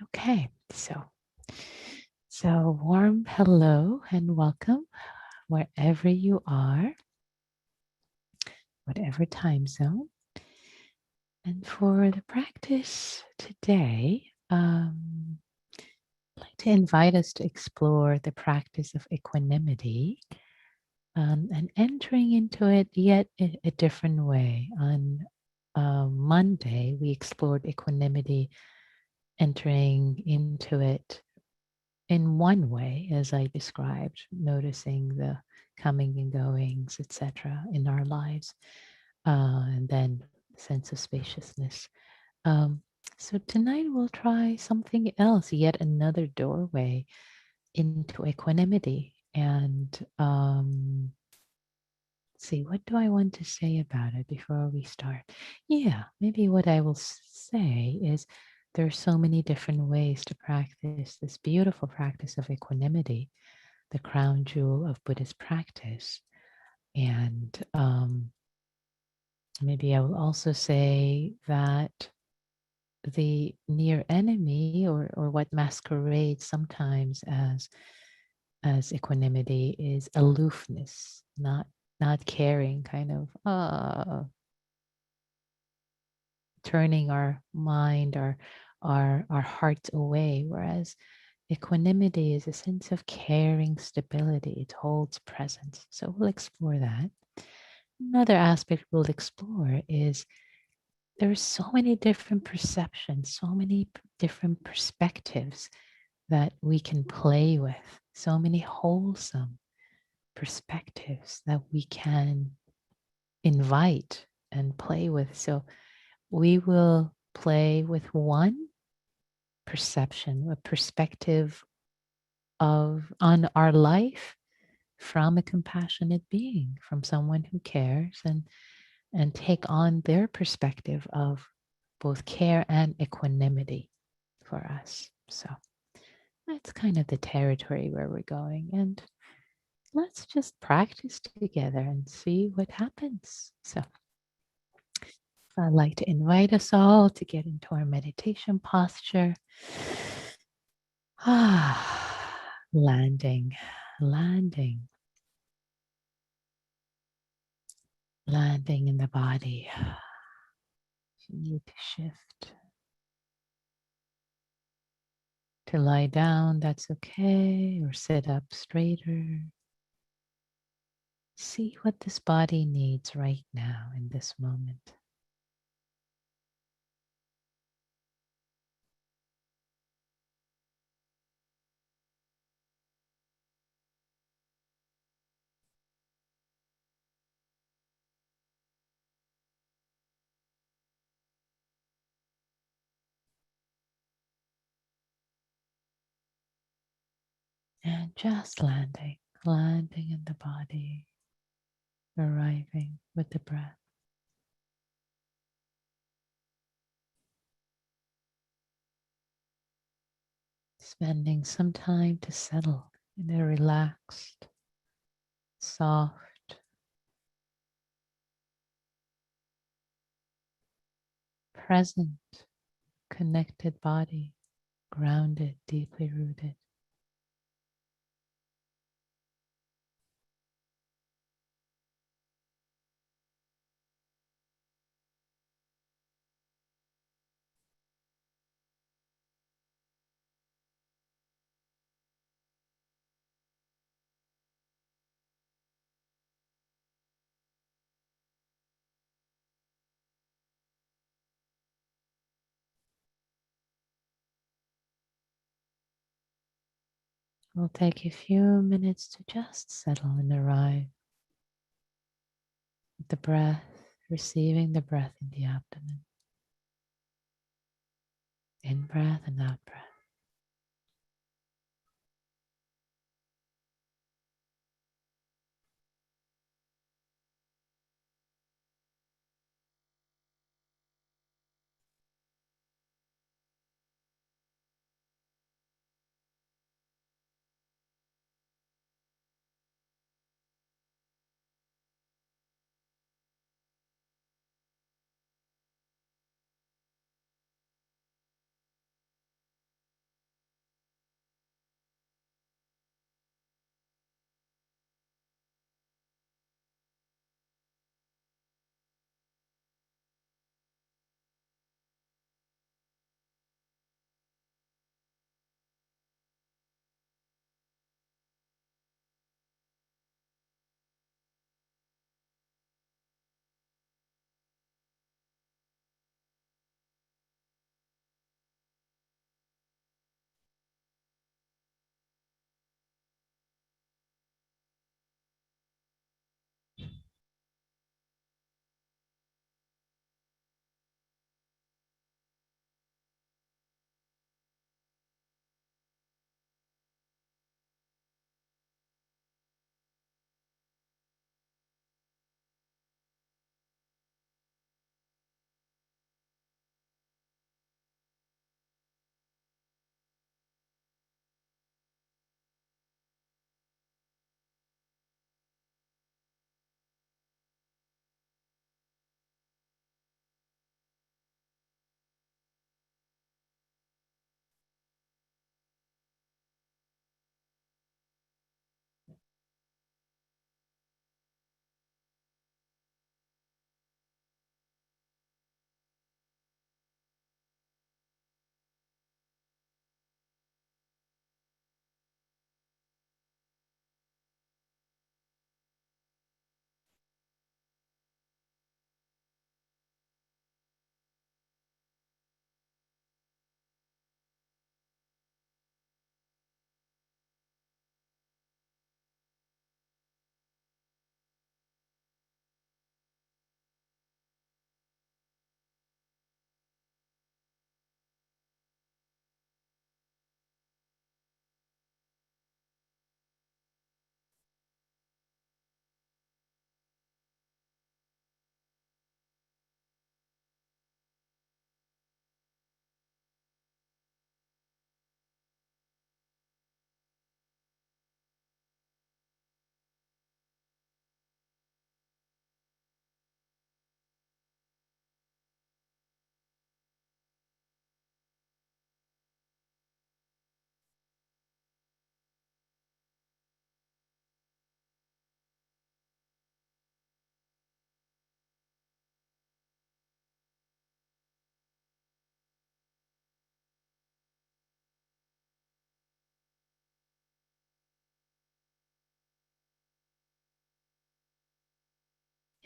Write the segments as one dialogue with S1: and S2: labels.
S1: Okay, so warm hello and welcome wherever you are, whatever time zone. And for the practice today, I'd like to invite us to explore the practice of equanimity and entering into it yet a different way. On Monday, we explored equanimity, entering into it in one way, as I described, noticing the coming and goings, etc., in our lives, and then sense of spaciousness. Um, so tonight we'll try something else, yet another doorway into equanimity. And see, what do I want to say about it before we start? Yeah, maybe what I will say is there are so many different ways to practice this beautiful practice of equanimity, the crown jewel of Buddhist practice. And maybe I will also say that the near enemy or what masquerades sometimes as equanimity is aloofness, not caring, kind of turning our mind, our hearts away, whereas equanimity is a sense of caring stability. It holds presence. So we'll explore that. Another aspect we'll explore is there are so many different perceptions, so many different perspectives that we can play with, so many wholesome perspectives that we can invite and play with. So we will play with one perception, a perspective on our life from a compassionate being, from someone who cares, and take on their perspective of both care and equanimity for us. So that's kind of the territory where we're going. And let's just practice together and see what happens. So I'd like to invite us all to get into our meditation posture. Landing, landing, landing in the body. If you need to shift to lie down, that's okay, or sit up straighter. See what this body needs right now in this moment. And just landing, landing in the body, arriving with the breath. Spending some time to settle in a relaxed, soft, present, connected body, grounded, deeply rooted. We'll take a few minutes to just settle and arrive with the breath, receiving the breath in the abdomen. In breath and out breath.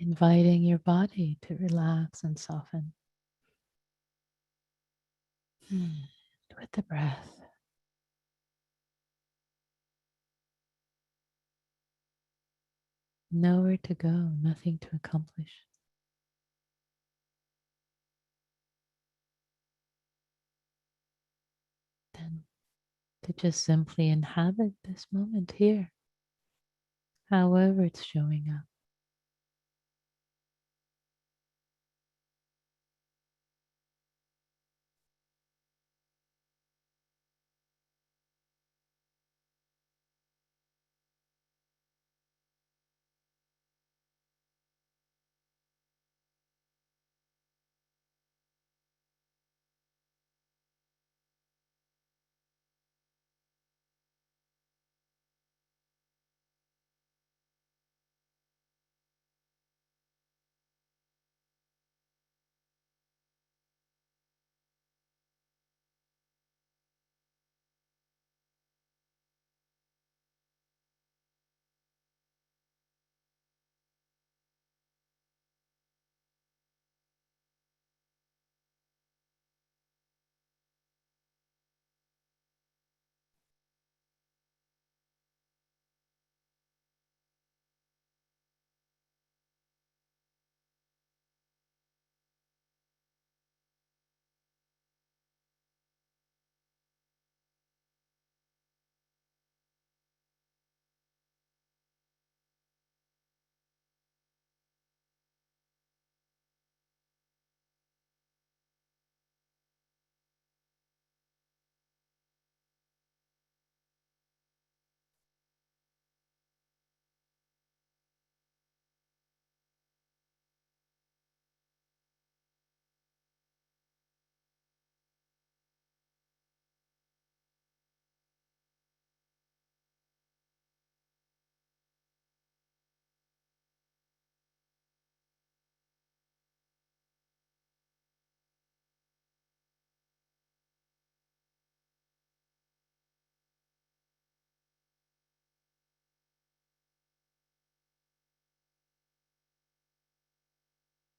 S1: inviting your body to relax and soften with the breath. Nowhere to go, nothing to accomplish. Then to just simply inhabit this moment here, however it's showing up.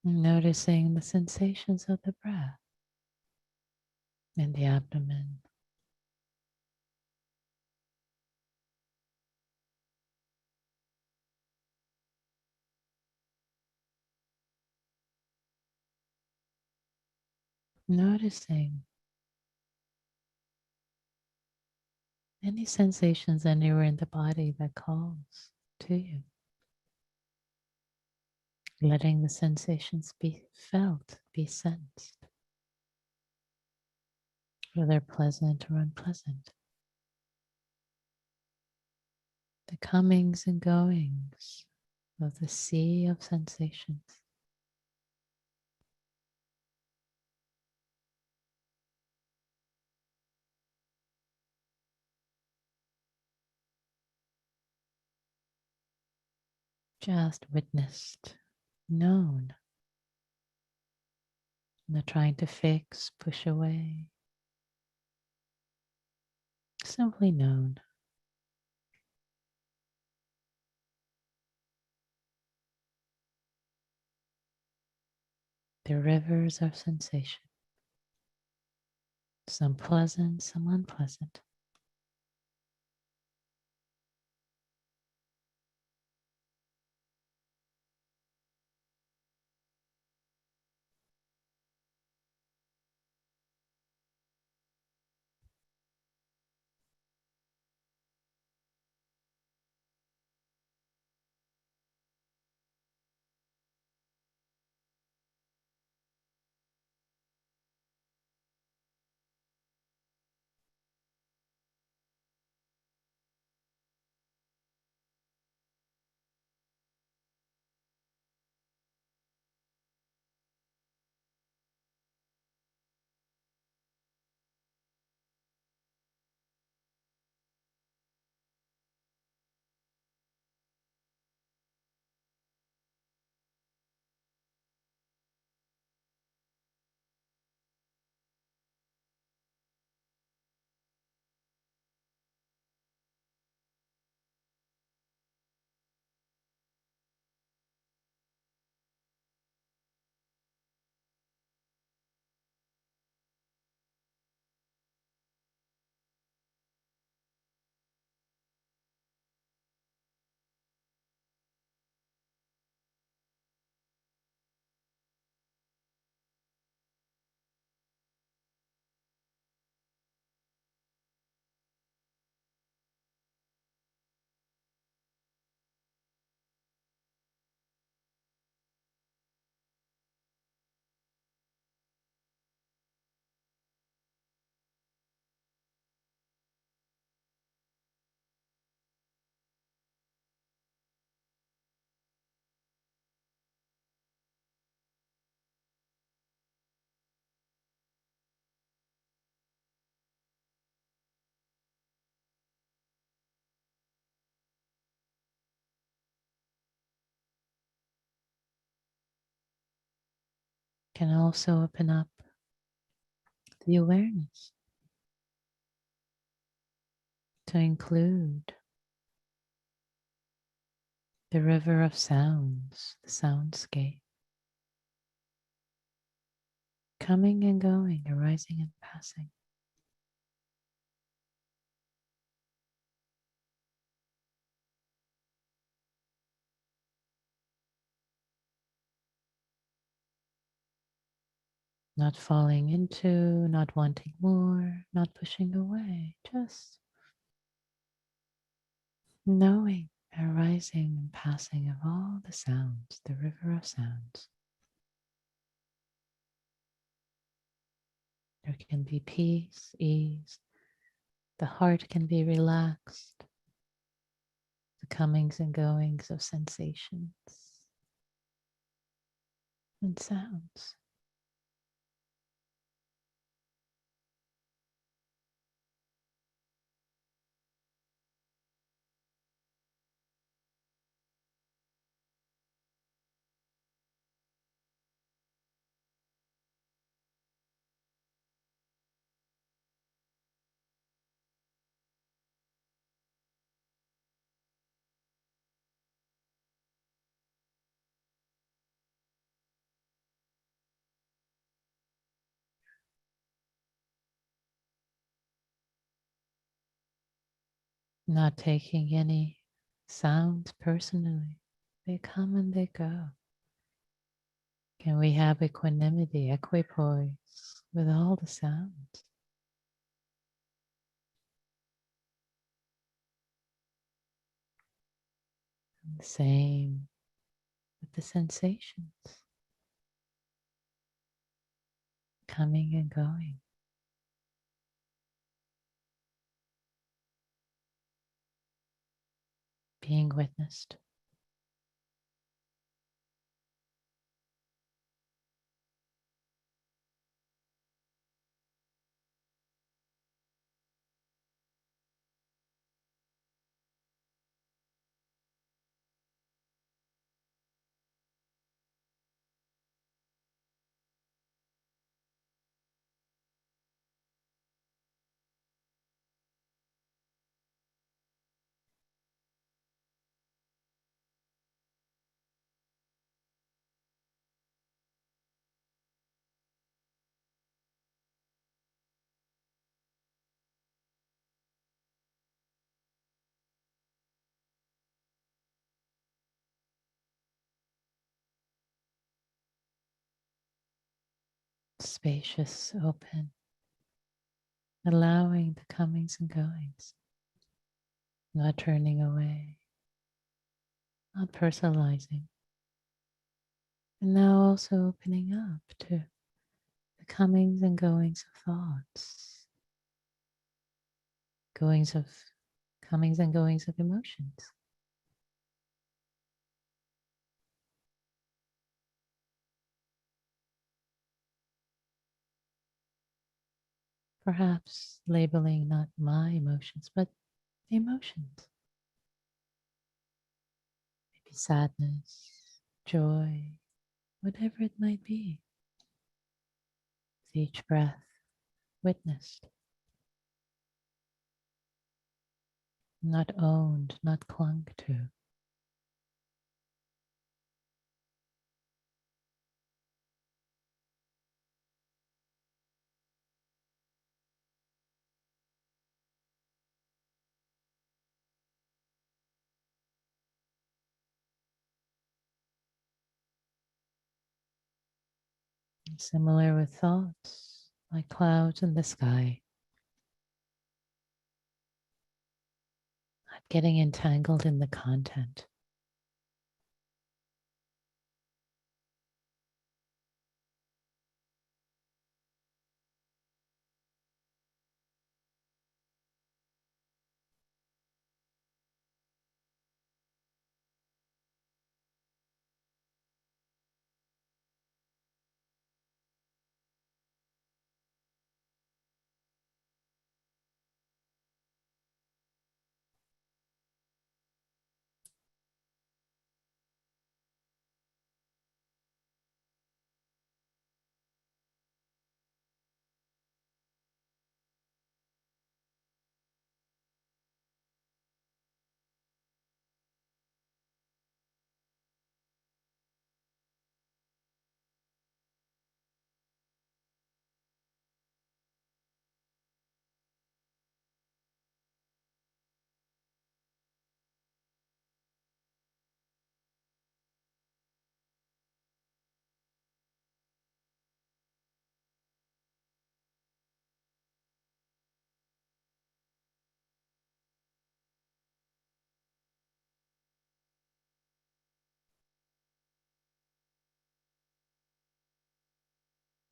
S1: Noticing the sensations of the breath in the abdomen. Noticing any sensations anywhere in the body that calls to you. Letting the sensations be felt, be sensed, whether pleasant or unpleasant. The comings and goings of the sea of sensations. Just witnessed, known, not trying to fix, push away. Simply known. The rivers of sensation. Some pleasant, some unpleasant. Can also open up the awareness to include the river of sounds, the soundscape, coming and going, arising and passing. Not falling into, not wanting more, not pushing away, just knowing arising and passing of all the sounds, the river of sounds. There can be peace, ease, the heart can be relaxed, the comings and goings of sensations and sounds. Not taking any sounds personally. They come and they go. Can we have equanimity, equipoise with all the sounds? And the same with the sensations coming and going. Being witnessed. Spacious, open, allowing the comings and goings, not turning away, not personalizing. And now also opening up to the comings and goings of thoughts, goings of comings and goings of emotions. Perhaps labeling not my emotions, but emotions. Maybe sadness, joy, whatever it might be. With each breath witnessed, not owned, not clung to. Similar with thoughts, like clouds in the sky, not getting entangled in the content.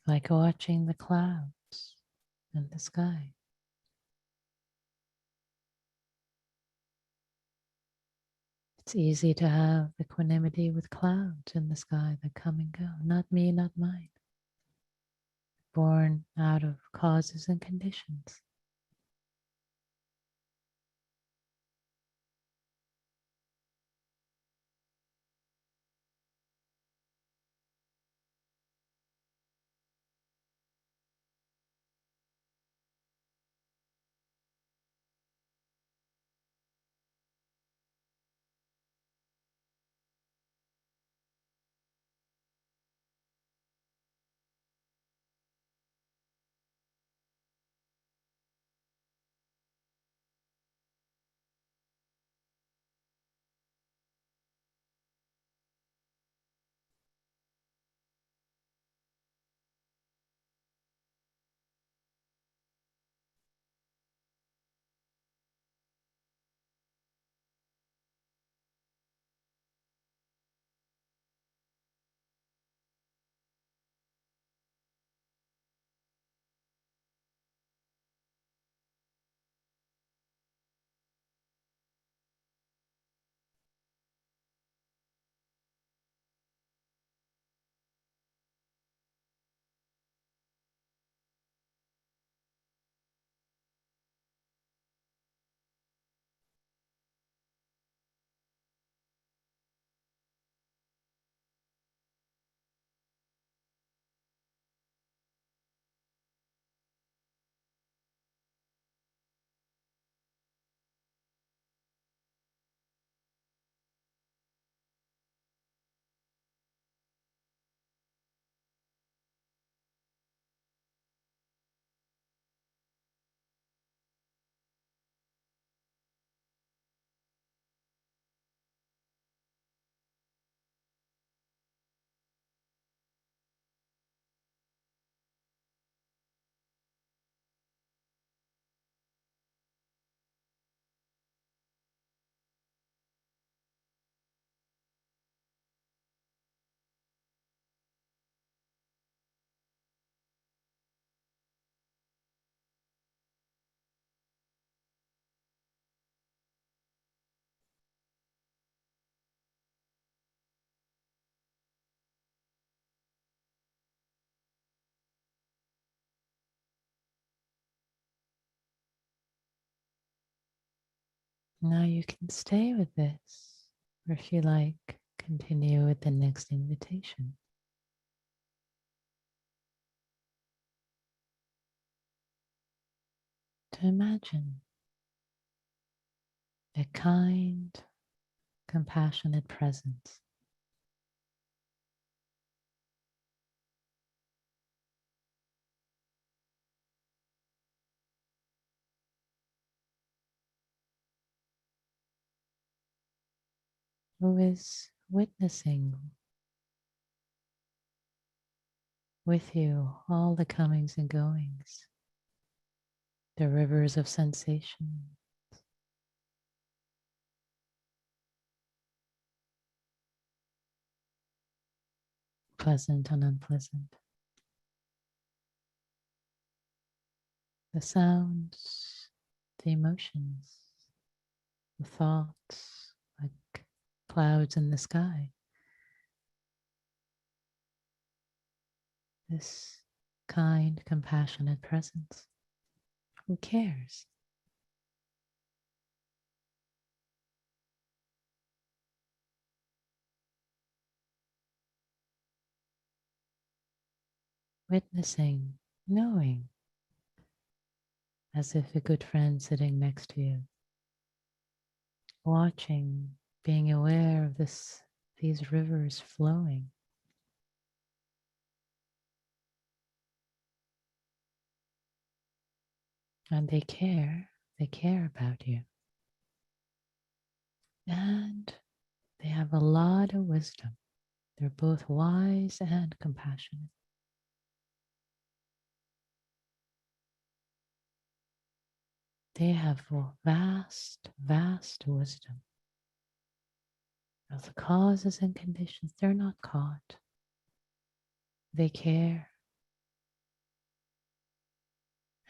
S1: like watching the clouds in the sky. It's easy to have equanimity with clouds in the sky that come and go. Not me, not mine. Born out of causes and conditions. Now you can stay with this, or if you like, continue with the next invitation. To imagine a kind, compassionate presence who is witnessing with you all the comings and goings, the rivers of sensation, pleasant and unpleasant, the sounds, the emotions, the thoughts like clouds in the sky. This kind, compassionate presence. Who cares? Witnessing, knowing, as if a good friend sitting next to you, watching, being aware of these rivers flowing. And they care about you. And they have a lot of wisdom. They're both wise and compassionate. They have vast, vast wisdom of the causes and conditions. They're not caught. They care.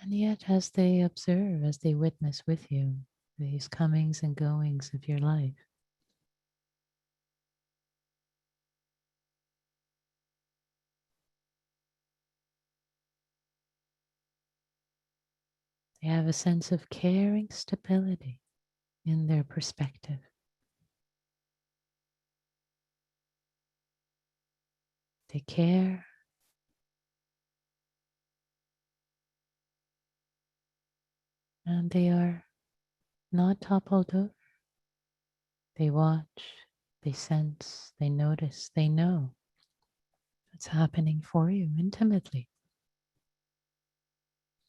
S1: And yet, as they observe, as they witness with you these comings and goings of your life, they have a sense of caring stability in their perspective. They care and they are not toppled over. They watch, they sense, they notice, they know what's happening for you intimately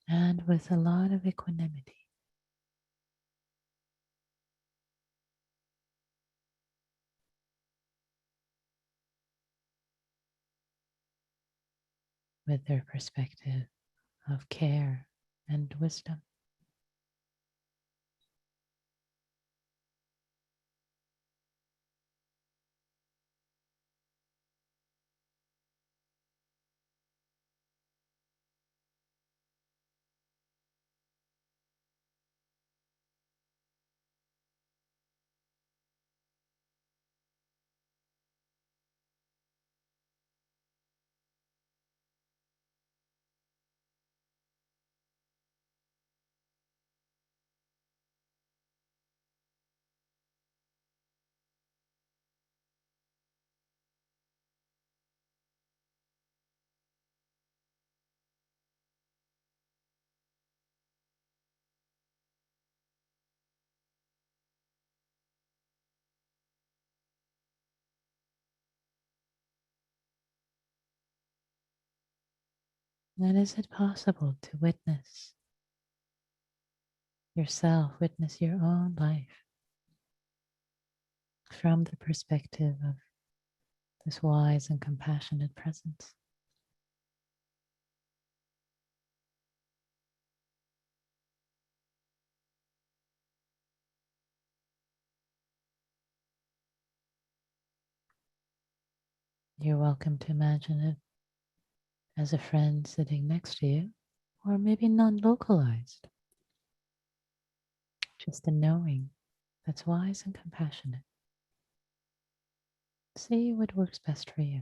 S1: and with a lot of equanimity. With their perspective of care and wisdom. And is it possible to witness yourself, witness your own life from the perspective of this wise and compassionate presence? You're welcome to imagine it as a friend sitting next to you, or maybe non localized, just a knowing that's wise and compassionate. See what works best for you.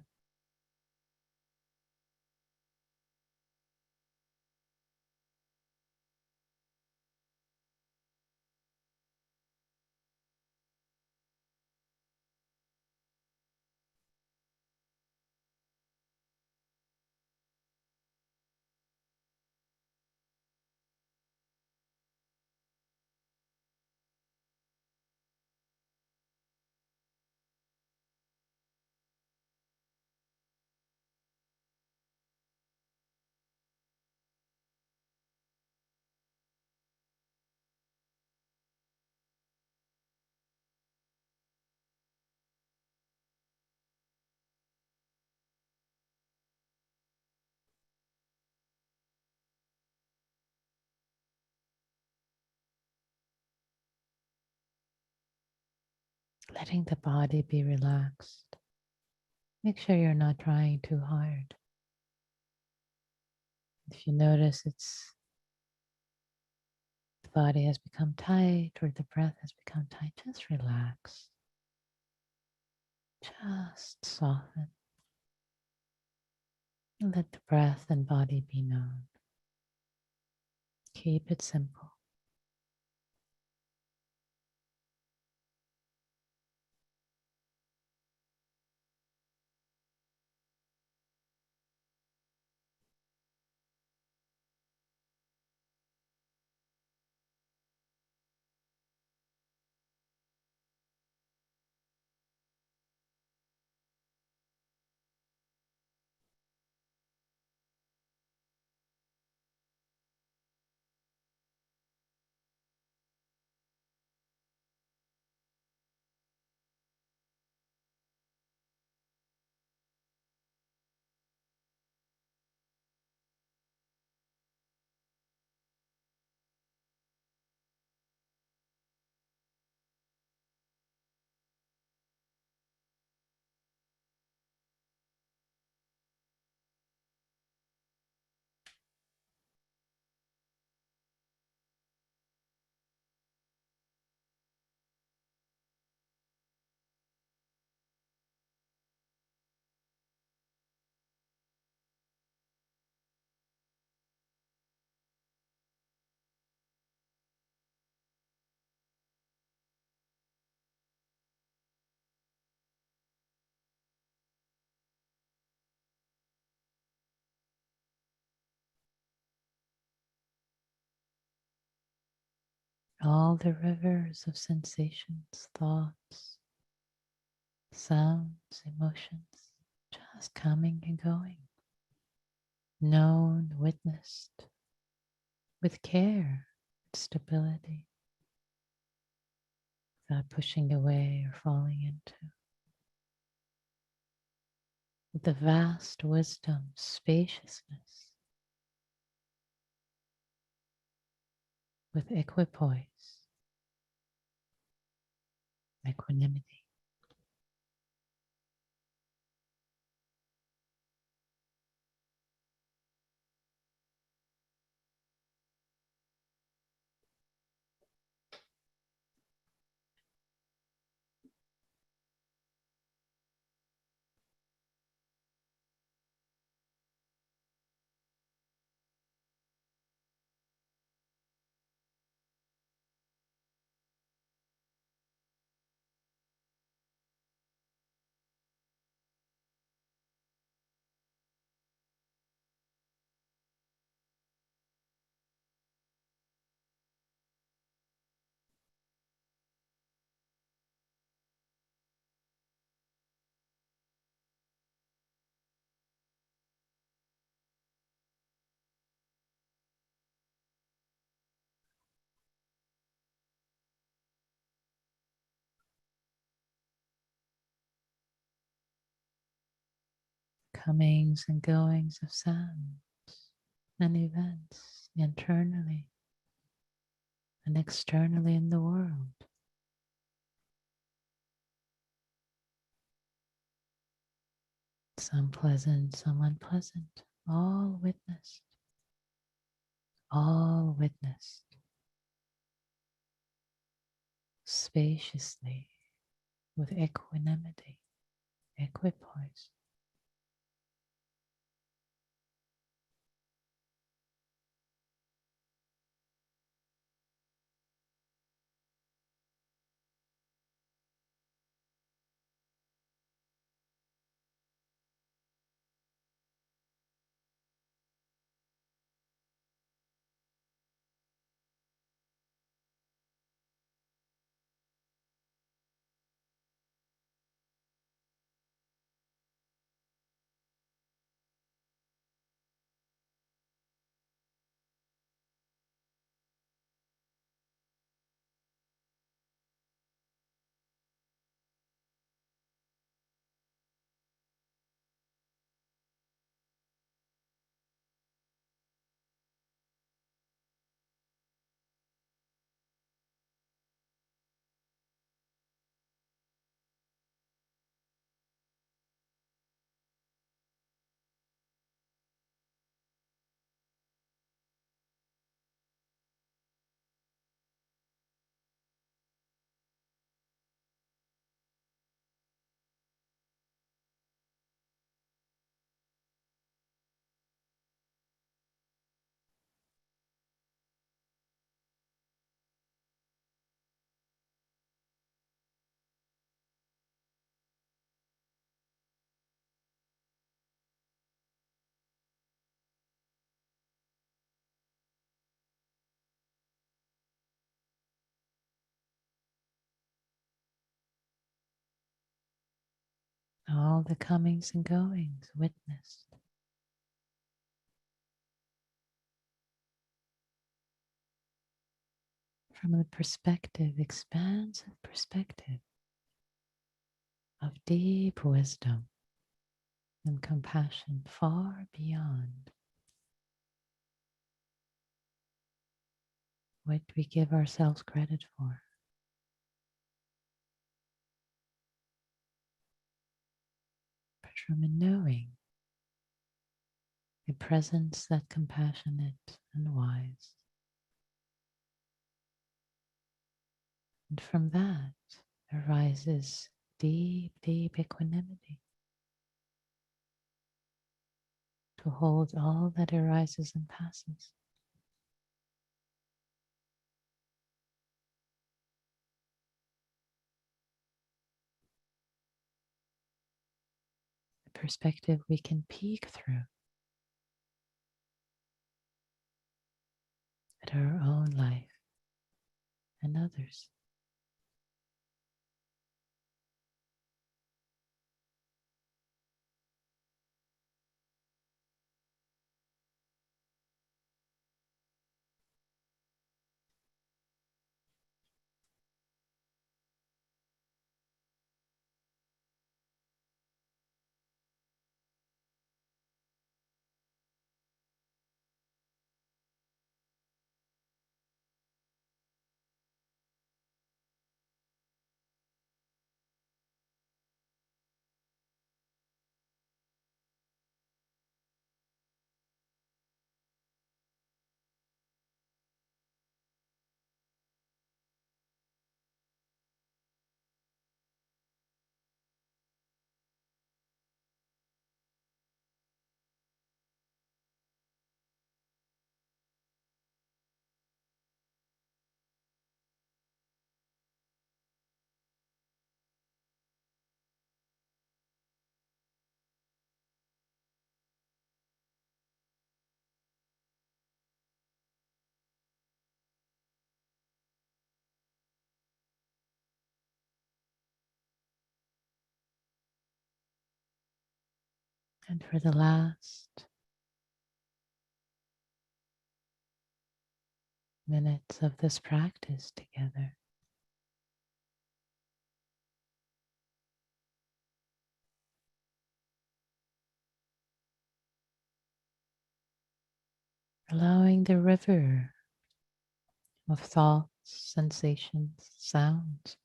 S1: Letting the body be relaxed. Make sure you're not trying too hard. If you notice the body has become tight or the breath has become tight, just relax. Just soften. And let the breath and body be known. Keep it simple. all the rivers of sensations, thoughts, sounds, emotions, just coming and going, known, witnessed, with care, stability, without pushing away or falling into, with the vast wisdom, spaciousness, with equipoise, equanimity. Comings and goings of sounds and events internally and externally in the world. Some pleasant, some unpleasant, all witnessed, all witnessed spaciously with equanimity, equipoise. All the comings and goings witnessed. From the perspective, expansive perspective of deep wisdom and compassion far beyond what we give ourselves credit for, but from a knowing, a presence that compassionate and wise. And from that arises deep, deep equanimity to hold all that arises and passes. A perspective we can peek through at our own life and others. And for the last minutes of this practice together, allowing the river of thoughts, sensations, sounds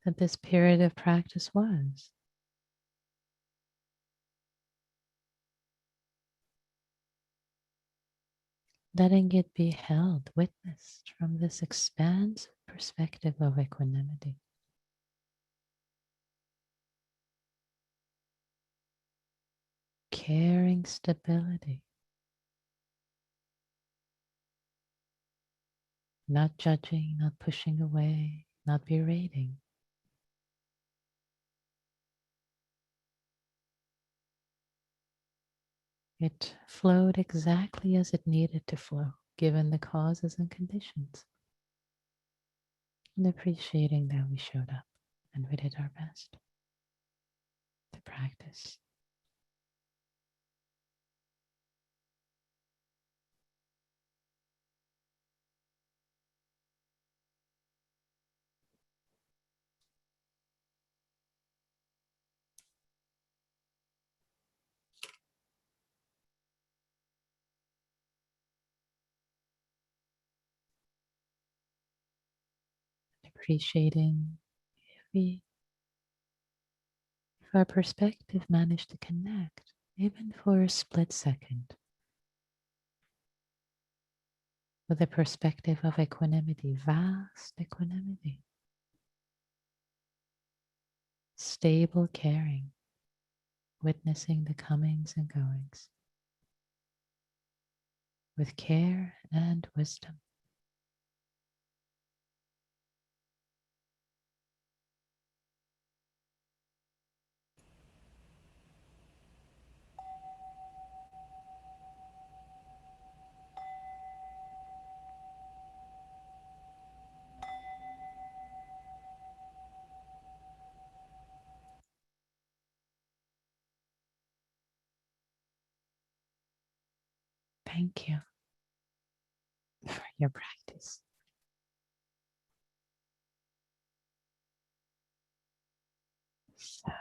S1: that this period of practice was. Letting it be held, witnessed from this expansive perspective of equanimity. Caring stability, not judging, not pushing away, not berating. It flowed exactly as it needed to flow, given the causes and conditions. And appreciating that we showed up and we did our best to practice. Appreciating if our perspective managed to connect, even for a split second, with a perspective of equanimity, vast equanimity, stable caring, witnessing the comings and goings with care and wisdom. Thank you for your practice. So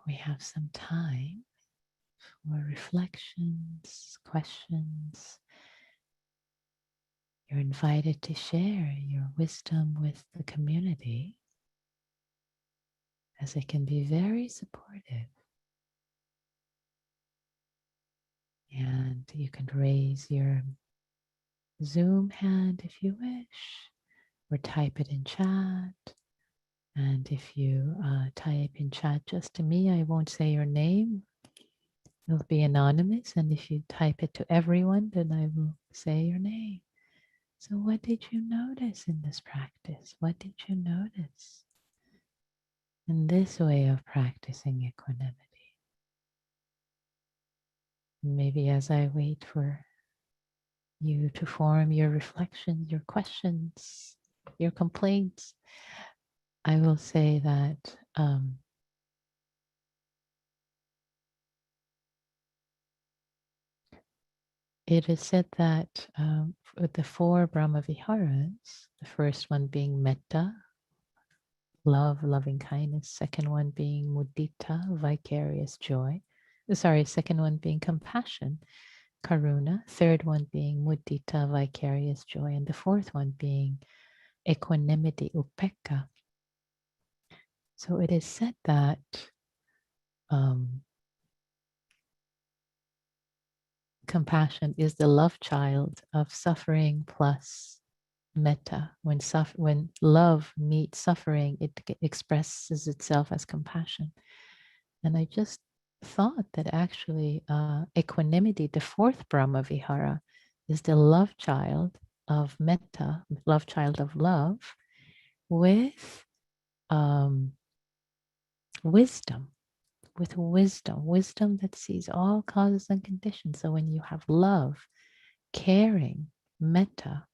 S1: we have some time for reflections, questions. You're invited to share your wisdom with the community, as it can be very supportive. And you can raise your Zoom hand if you wish, or type it in chat. And if you type in chat just to me, I won't say your name. It'll be anonymous. And if you type it to everyone, then I will say your name. So what did you notice in this practice? What did you notice in this way of practicing equanimity? Maybe as I wait for you to form your reflections, your questions, your complaints. I will say that it is said that with the four Brahma Viharas, the first one being metta, love, loving kindness, second one being mudita, vicarious joy. Sorry, second one being compassion, karuna, third one being mudita, vicarious joy, and the fourth one being equanimity, upekkha. So it is said that compassion is the love child of suffering plus metta. When love meets suffering, it expresses itself as compassion. And I just thought that actually equanimity, the fourth Brahma Vihara, is the love child of metta, love child of love, with wisdom, wisdom that sees all causes and conditions. So when you have love, caring, metta,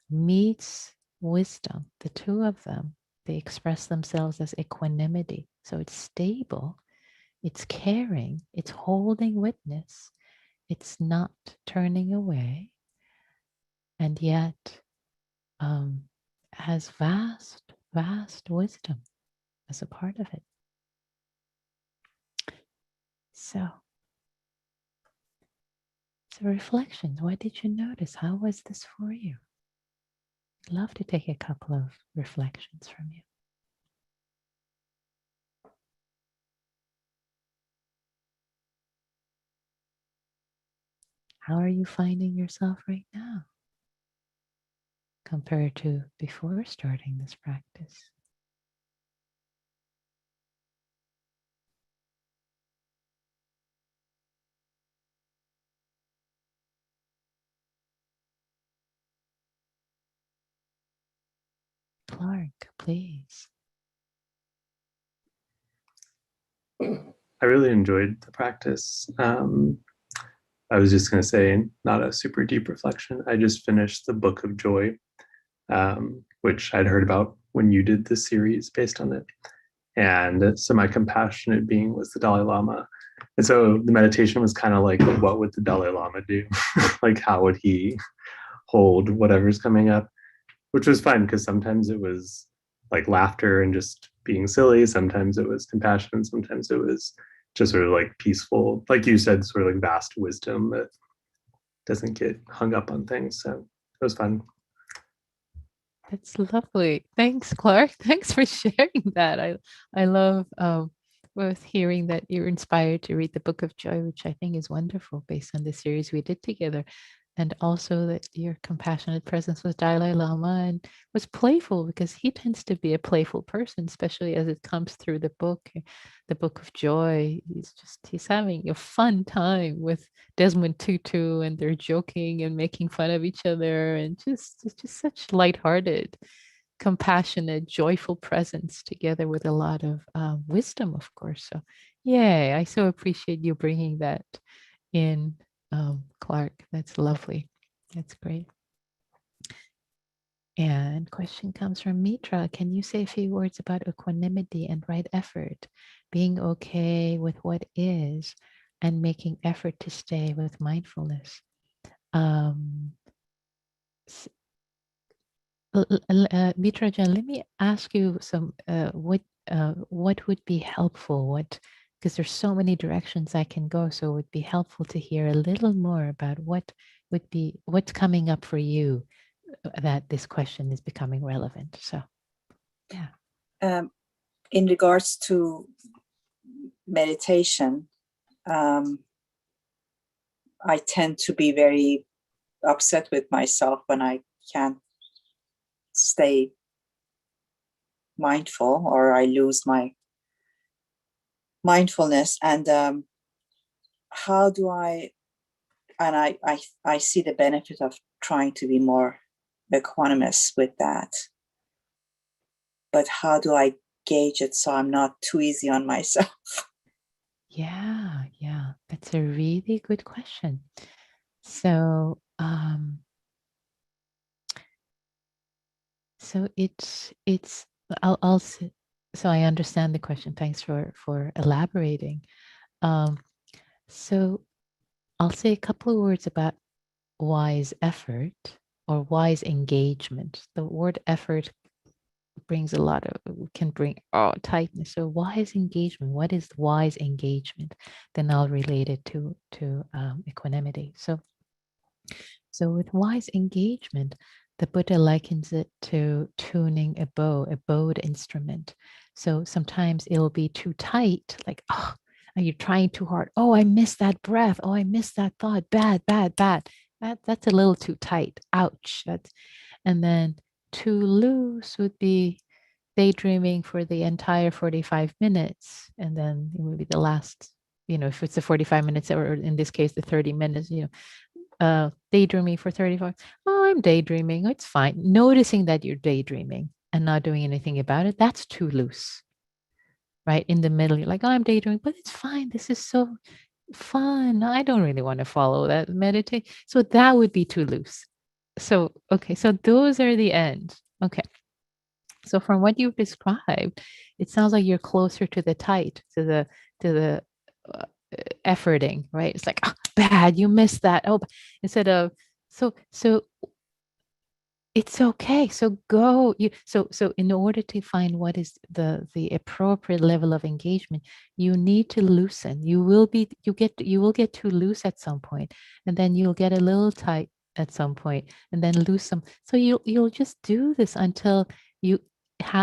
S1: meets wisdom, the two of them, they express themselves as equanimity. So it's stable, it's caring, it's holding witness, it's not turning away, and yet has vast, vast wisdom as a part of it. So reflections. What did you notice? How was this for you? I'd love to take a couple of reflections from you. How are you finding yourself right now compared to before starting this practice? Clark, please.
S2: I really enjoyed the practice. I was just going to say, not a super deep reflection. I just finished the Book of Joy, which I'd heard about when you did the series based on it. And so my compassionate being was the Dalai Lama. And so the meditation was kind of like, what would the Dalai Lama do? Like, how would he hold whatever's coming up? Which was fun because sometimes it was like laughter and just being silly. Sometimes it was compassion. Sometimes it was just sort of like peaceful, like you said, sort of like vast wisdom that doesn't get hung up on things. So it was fun.
S1: That's lovely. Thanks, Clark. Thanks for sharing that. I love both hearing that you're inspired to read the Book of Joy, which I think is wonderful based on the series we did together, and also that your compassionate presence with Dalai Lama and was playful because he tends to be a playful person, especially as it comes through the Book of Joy. He's having a fun time with Desmond Tutu, and they're joking and making fun of each other, and just such lighthearted, compassionate, joyful presence together with a lot of wisdom, of course. So, yay! I so appreciate you bringing that in, Clark. That's lovely. That's great. And question comes from Mitra. Can you say a few words about equanimity and right effort, being okay with what is, and making effort to stay with mindfulness? Mitra-jan, let me ask you some. What would be helpful? Because there's so many directions I can go, so it would be helpful to hear a little more about what's coming up for you that this question is becoming relevant. So, yeah.
S3: In regards to meditation, I tend to be very upset with myself when I can't stay mindful or I lose my mindfulness. And how do I see the benefit of trying to be more equanimous with that. But how do I gauge it so I'm not too easy on myself?
S1: Yeah, that's a really good question. So, So I'll so I understand the question. Thanks for elaborating. Um, so I'll say a couple of words about wise effort or wise engagement. The word effort brings a lot of, can bring tightness. So wise engagement, what is wise engagement? Then I'll relate it to equanimity. So with wise engagement, the Buddha likens it to tuning a bow, a bowed instrument. So sometimes it'll be too tight, like, oh, are you trying too hard? Oh, I missed that breath. Oh, I missed that thought. Bad, bad, bad. That's a little too tight. Ouch. And then too loose would be daydreaming for the entire 45 minutes. And then it would be the last, if it's the 45 minutes, or in this case, the 30 minutes, daydreaming for 35. Oh, I'm daydreaming. It's fine. Noticing that you're daydreaming and not doing anything about it, that's too loose, right? In the middle, you're like, oh, I'm daydreaming, but it's fine. This is so fun. I don't really want to follow that meditate. So that would be too loose. So, okay. So those are the ends. Okay. So from what you've described, it sounds like you're closer to the tight, to the uh, efforting, right? It's like, oh, bad, you missed that. Oh, instead of so it's okay. So go. So in order to find what is the appropriate level of engagement, you need to loosen. You will get too loose at some point, and then you'll get a little tight at some point, and then lose some. So you'll just do this until you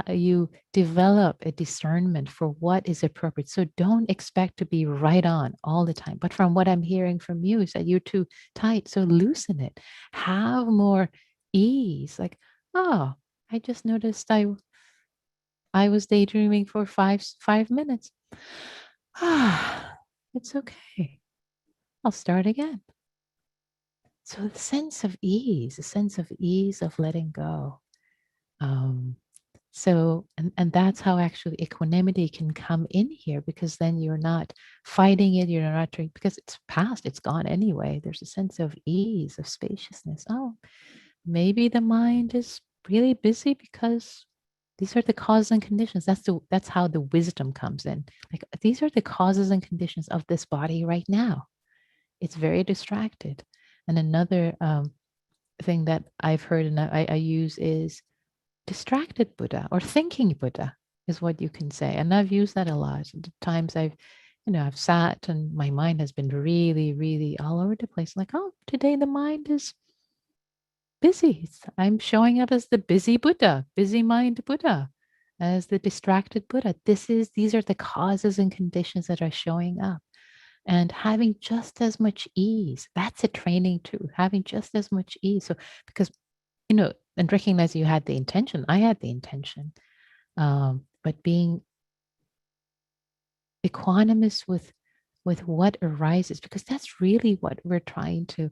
S1: you develop a discernment for what is appropriate. So don't expect to be right on all the time. But from what I'm hearing from you is that you're too tight. So loosen it. Have more ease. Like, oh, I just noticed I was daydreaming for five minutes. Ah, it's okay. I'll start again. So the sense of ease, a sense of ease of letting go. Um, and that's how actually equanimity can come in here, because then you're not fighting it, you're not trying, because it's past, it's gone anyway. There's a sense of ease, of spaciousness. Oh, maybe the mind is really busy because these are the causes and conditions. That's how the wisdom comes in. Like, these are the causes and conditions of this body right now. It's very distracted. And another thing that I've heard and I use is distracted Buddha or thinking Buddha is what you can say. And I've used that a lot. The times I've sat and my mind has been really, really all over the place. Like, oh, today the mind is busy. I'm showing up as the busy Buddha, busy mind Buddha, as the distracted Buddha. These are the causes and conditions that are showing up. And having just as much ease, that's a training too, having just as much ease. So, because, and recognize you had the intention, I had the intention, but being equanimous with what arises, because that's really what we're trying to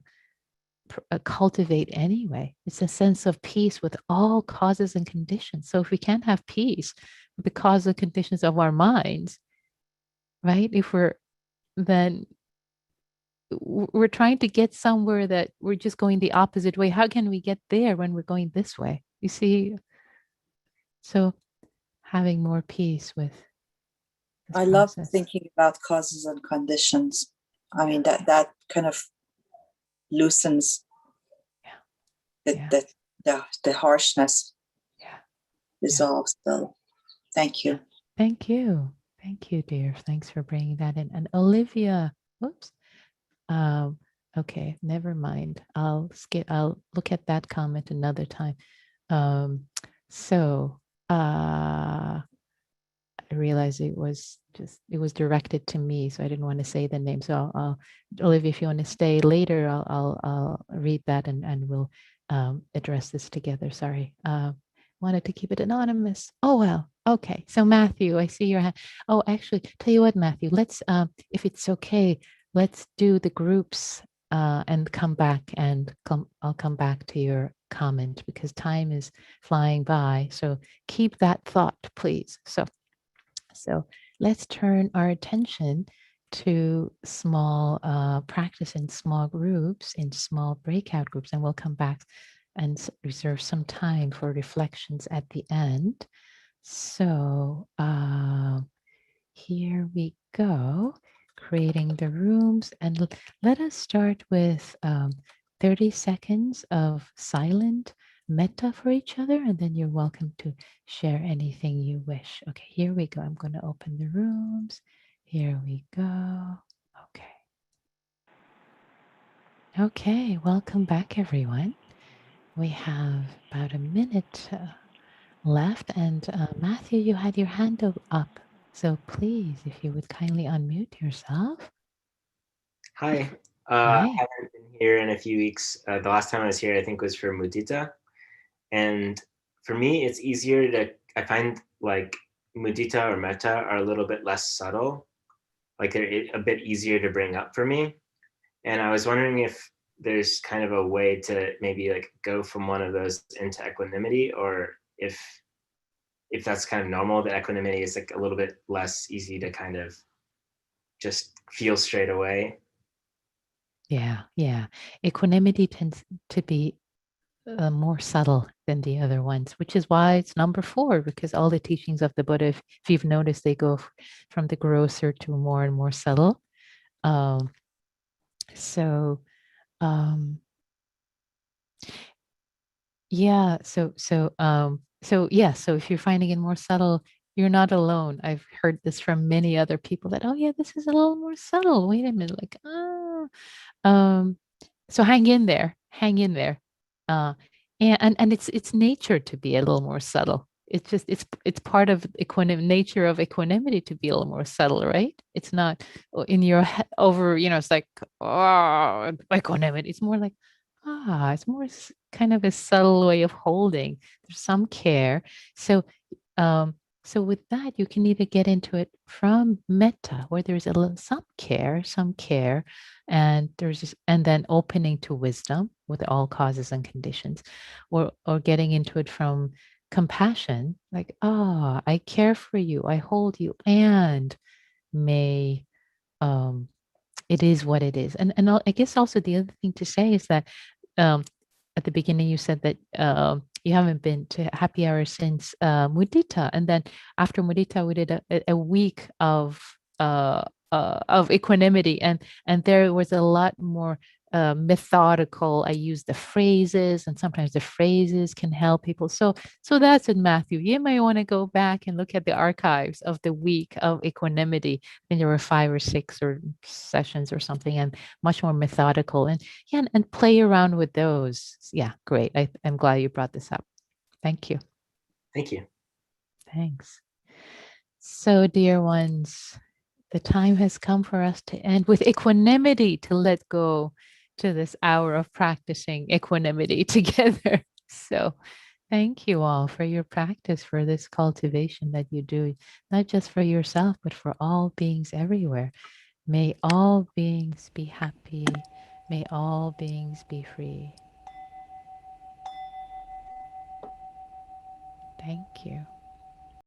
S1: cultivate anyway. It's a sense of peace with all causes and conditions. So if we can't have peace with the causes and conditions of our minds, right? If then we're trying to get somewhere that we're just going the opposite way. How can we get there when we're going this way? You see? So having more peace with this
S3: I love
S1: process.
S3: thinking about causes and conditions. I mean, that kind of loosens the harshness, dissolves. So thank you.
S1: Thank you. Thank you, dear. Thanks for bringing that in. And Olivia, whoops. Okay, never mind. I'll look at that comment another time. So I realized it was directed to me, so I didn't want to say the name. So Olivia, if you want to stay later, I'll read that and we'll address this together. Sorry, wanted to keep it anonymous. Oh well, okay. So Matthew, I see your hand. Oh, actually, tell you what, Matthew, let's if it's okay, let's do the groups and come back and I'll come back to your comment because time is flying by. So keep that thought, please. So let's turn our attention to small practice in small groups, in small breakout groups, and we'll come back and reserve some time for reflections at the end. So here we go, creating the rooms. And let us start with 30 seconds of silent metta for each other, and then you're welcome to share anything you wish. Okay, here we go. I'm going to open the rooms. Here we go. Okay. Okay, welcome back, everyone. We have about a minute left, and Matthew, you had your hand up. So please, if you would kindly unmute yourself.
S4: Hi.
S1: Hi.
S4: I haven't been here in a few weeks. The last time I was here, I think, was for mudita. And for me, it's easier I find like mudita or metta are a little bit less subtle. Like they're a bit easier to bring up for me. And I was wondering if there's kind of a way to maybe like go from one of those into equanimity, or if that's kind of normal, that equanimity is like a little bit less easy to kind of just feel straight away.
S1: Yeah. Equanimity tends to be more subtle than the other ones, which is why it's number 4, because all the teachings of the Buddha, if you've noticed, they go from the grosser to more and more subtle. Um, so, um, yeah, so if you're finding it more subtle, you're not alone. I've heard this from many other people that, oh yeah, this is a little more subtle. Wait a minute, like, um, so hang in there, hang in there. And it's nature to be a little more subtle. It's just it's part of nature of equanimity to be a little more subtle, right? It's not in your over, it's like, oh, equanimity. It's more like, it's more kind of a subtle way of holding. There's some care. So um, so with that, you can either get into it from metta, where there's a little some care, and and then opening to wisdom with all causes and conditions, or getting into it from compassion, like, I care for you, I hold you, and may um, it is what it is. And I guess also the other thing to say is that um, at the beginning you said that you haven't been to happy hour since mudita, and then after mudita we did a week of equanimity, and there was a lot more methodical. I use the phrases, and sometimes the phrases can help people. So that's in Matthew. You may want to go back and look at the archives of the week of equanimity. I think there were 5 or 6 or sessions or something, and much more methodical. And yeah, and play around with those. Yeah, great. I'm glad you brought this up. Thank you.
S4: Thank you.
S1: Thanks. So, dear ones, the time has come for us to end with equanimity, to let go to this hour of practicing equanimity together. So, thank you all for your practice, for this cultivation that you do, not just for yourself, but for all beings everywhere. May all beings be happy. May all beings be free. Thank you.